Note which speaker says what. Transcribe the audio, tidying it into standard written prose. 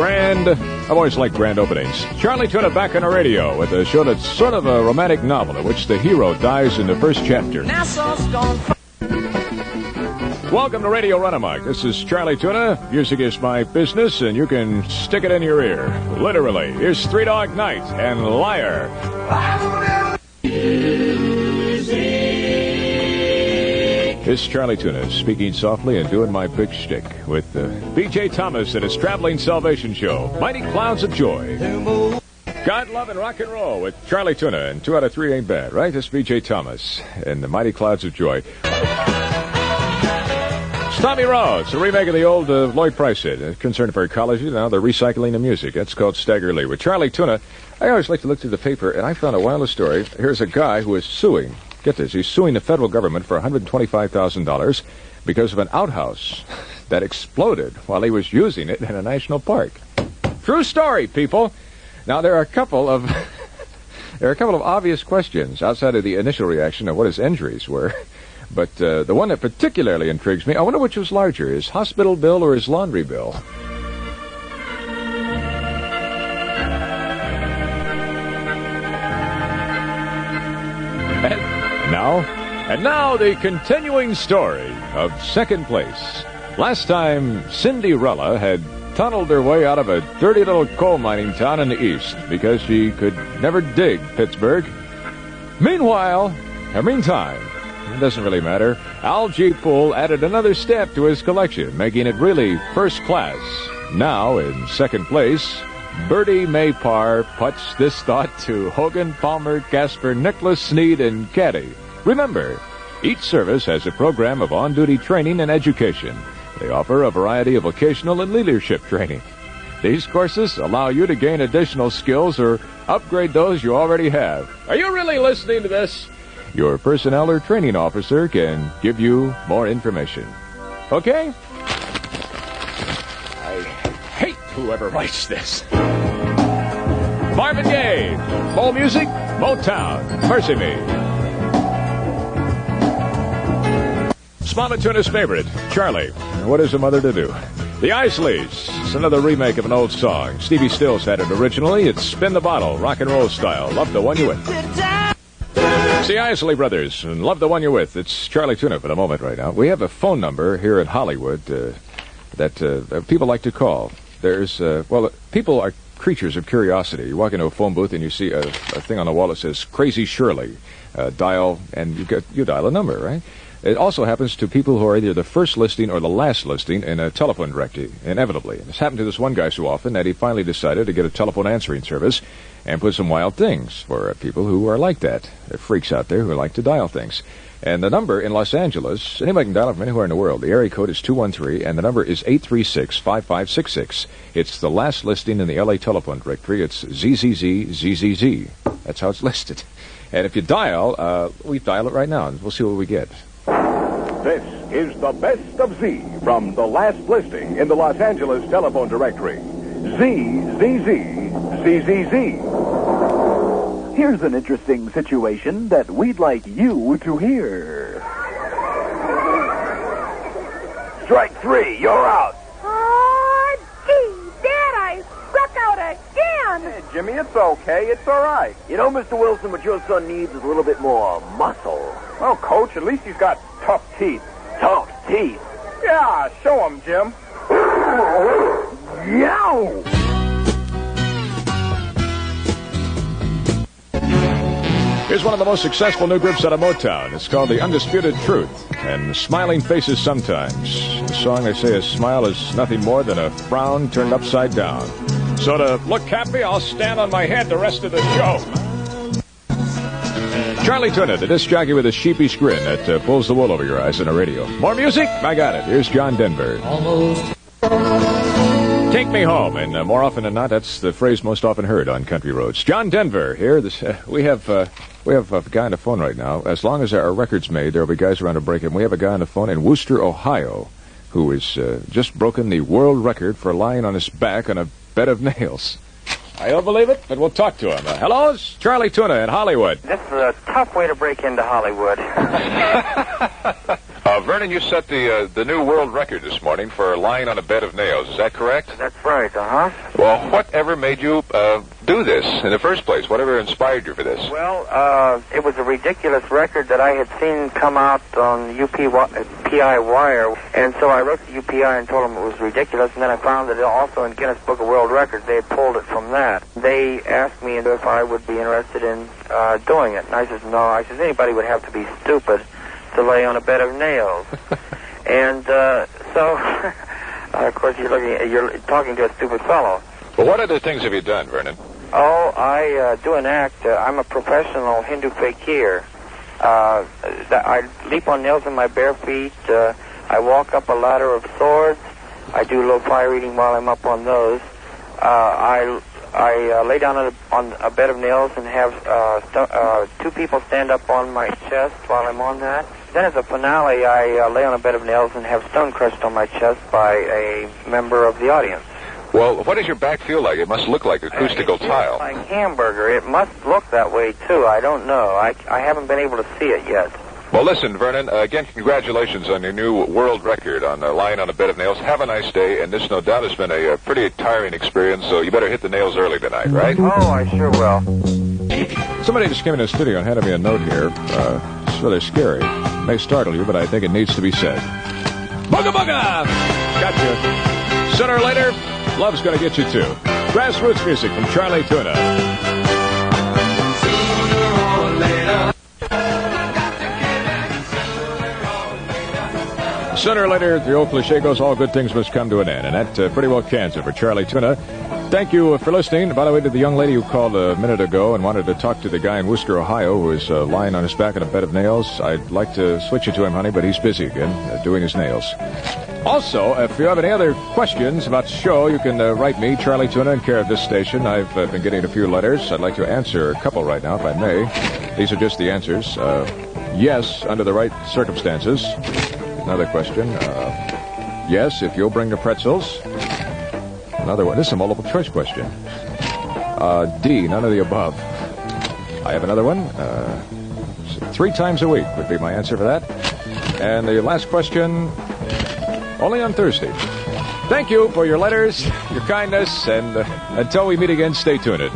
Speaker 1: I've always liked grand openings. Charlie Tuna back on the radio with a show that's sort of a romantic novel in which the hero dies in the first chapter. Welcome to Radio Runamuck. This is Charlie Tuna. Music is my business, and you can stick it in your ear. Literally. Here's Three Dog Night and Liar. This is Charlie Tuna speaking softly and doing my big shtick with B.J. Thomas and his traveling salvation show, Mighty Clouds of Joy. God, love, and rock and roll with Charlie Tuna, and 2 out of 3 ain't bad, right? This is B.J. Thomas and the Mighty Clouds of Joy. Tommy Rose, a remake of the old Lloyd Price hit. Concerned for ecology, now they're recycling the music. That's called Stagger Lee. With Charlie Tuna, I always like to look through the paper, and I found a wild story. Here's a guy who is suing. Get this, he's suing the federal government for $125,000 because of an outhouse that exploded while he was using it in a national park. True story, people. Now, there are a couple of obvious questions outside of the initial reaction of what his injuries were. But the one that particularly intrigues me, I wonder which was larger, his hospital bill or his laundry bill. And now the continuing story of second place. Last time, Cinderella had tunneled her way out of a dirty little coal mining town in the east because she could never dig Pittsburgh. Meantime, it doesn't really matter, Al G. Poole added another stamp to his collection, making it really first class. Now, in second place, Bertie Maypar puts this thought to Hogan, Palmer, Gasper, Nicholas, Sneed, and Caddy. Remember, each service has a program of on-duty training and education. They offer a variety of vocational and leadership training. These courses allow you to gain additional skills or upgrade those you already have. Are you really listening to this? Your personnel or training officer can give you more information. Okay? I hate whoever writes this. Marvin Gaye, Soul Music, Motown, Mercy Me. Smalley Tuna's favorite, Charlie. What is a mother to do? The Isleys. It's another remake of an old song. Stevie Stills had it originally. It's Spin the Bottle, rock and roll style. Love the one you're with. It's the Isley Brothers, and Love the one you're with. It's Charlie Tuna for the moment right now. We have a phone number here in Hollywood that people like to call. There's, people are creatures of curiosity. You walk into a phone booth and you see a thing on the wall that says Crazy Shirley. Dial, and you dial a number, right? It also happens to people who are either the first listing or the last listing in a telephone directory, inevitably. This happened to this one guy so often that he finally decided to get a telephone answering service and put some wild things for people who are like that. They're freaks out there who like to dial things. And the number in Los Angeles, anybody can dial it from anywhere in the world. The area code is 213, and the number is 836-5566. It's the last listing in the L.A. telephone directory. It's ZZZ. That's how it's listed. And if you dial, we dial it right now, and we'll see what we get.
Speaker 2: This is the best of Z from the last listing in the Los Angeles telephone directory. ZZZ.
Speaker 3: Here's an interesting situation that we'd like you to hear.
Speaker 2: Strike 3, you're out.
Speaker 4: Oh, gee, Dad, I struck out again.
Speaker 5: Hey, Jimmy, it's okay. It's all right.
Speaker 6: You know, Mr. Wilson, what your son needs is a little bit more muscle.
Speaker 5: Well, Coach, at least he's got tough teeth.
Speaker 6: Tough teeth?
Speaker 5: Yeah, show him, Jim.
Speaker 6: Yow!
Speaker 1: Here's one of the most successful new groups out of Motown. It's called The Undisputed Truth and Smiling Faces Sometimes. The song, they say, a smile is nothing more than a frown turned upside down. So to look happy, I'll stand on my head the rest of the show. Charlie Tuna, the disc jockey with a sheepish grin that pulls the wool over your eyes on the radio. More music? I got it. Here's John Denver. Almost. Take me home, and more often than not, that's the phrase most often heard on country roads. John Denver here. We have a guy on the phone right now. As long as there are records made, there will be guys around to break him. We have a guy on the phone in Wooster, Ohio, who has just broken the world record for lying on his back on a bed of nails. I don't believe it, but we'll talk to him. Hello, it's Charlie Tuna in Hollywood.
Speaker 7: This is a tough way to break into Hollywood.
Speaker 2: A
Speaker 1: Now, Vernon, you set the new world record this morning for lying on a bed of nails. Is that correct?
Speaker 6: That's right, uh-huh.
Speaker 1: Well, whatever made you do this in the first place? Whatever inspired you for this?
Speaker 6: Well, it was a ridiculous record that I had seen come out on UPI Wire, and so I wrote to UPI and told them it was ridiculous, and then I found that also in Guinness Book of World Records they had pulled it from that. They asked me if I would be interested in doing it, and I said no. I said anybody would have to be stupid to lay on a bed of nails. And so, of course, you're talking to a stupid fellow.
Speaker 1: Well, what other things have you done, Vernon?
Speaker 6: Oh, I do an act. I'm a professional Hindu fakir. I leap on nails in my bare feet. I walk up a ladder of swords. I do low fire eating while I'm up on those. I lay down on a bed of nails and have two people stand up on my chest while I'm on that. Then as a finale, I lay on a bed of nails and have stone crushed on my chest by a member of the audience.
Speaker 1: Well, what does your back feel like? It must look like acoustical tile.
Speaker 6: Like hamburger. It must look that way, too. I don't know. I haven't been able to see it yet.
Speaker 1: Well, listen, Vernon, again, congratulations on your new world record on lying on a bed of nails. Have a nice day, and this, no doubt, has been a pretty tiring experience, so you better hit the nails early tonight, right?
Speaker 6: Oh, I sure will.
Speaker 1: Somebody just came in the studio and handed me a note here. It's rather scary. It may startle you, but I think it needs to be said. Booga booga! Gotcha. Sooner or later, love's gonna get you too. Grassroots music from Charlie Tuna. Sooner or later, the old cliche goes, all good things must come to an end. And that pretty well cans it for Charlie Tuna. Thank you for listening. By the way, to the young lady who called a minute ago and wanted to talk to the guy in Worcester, Ohio, who is lying on his back on a bed of nails, I'd like to switch you to him, honey, but he's busy again doing his nails. Also, if you have any other questions about the show, you can write me, Charlie Tuna, in care of this station. I've been getting a few letters. I'd like to answer a couple right now, if I may. These are just the answers. Yes, under the right circumstances. Another question. Yes, if you'll bring the pretzels. Another one. This is a multiple choice question. D, none of the above. I have another one. 3 times a week would be my answer for that. And the last question, only on Thursday. Thank you for your letters, your kindness, and until we meet again, stay tuned.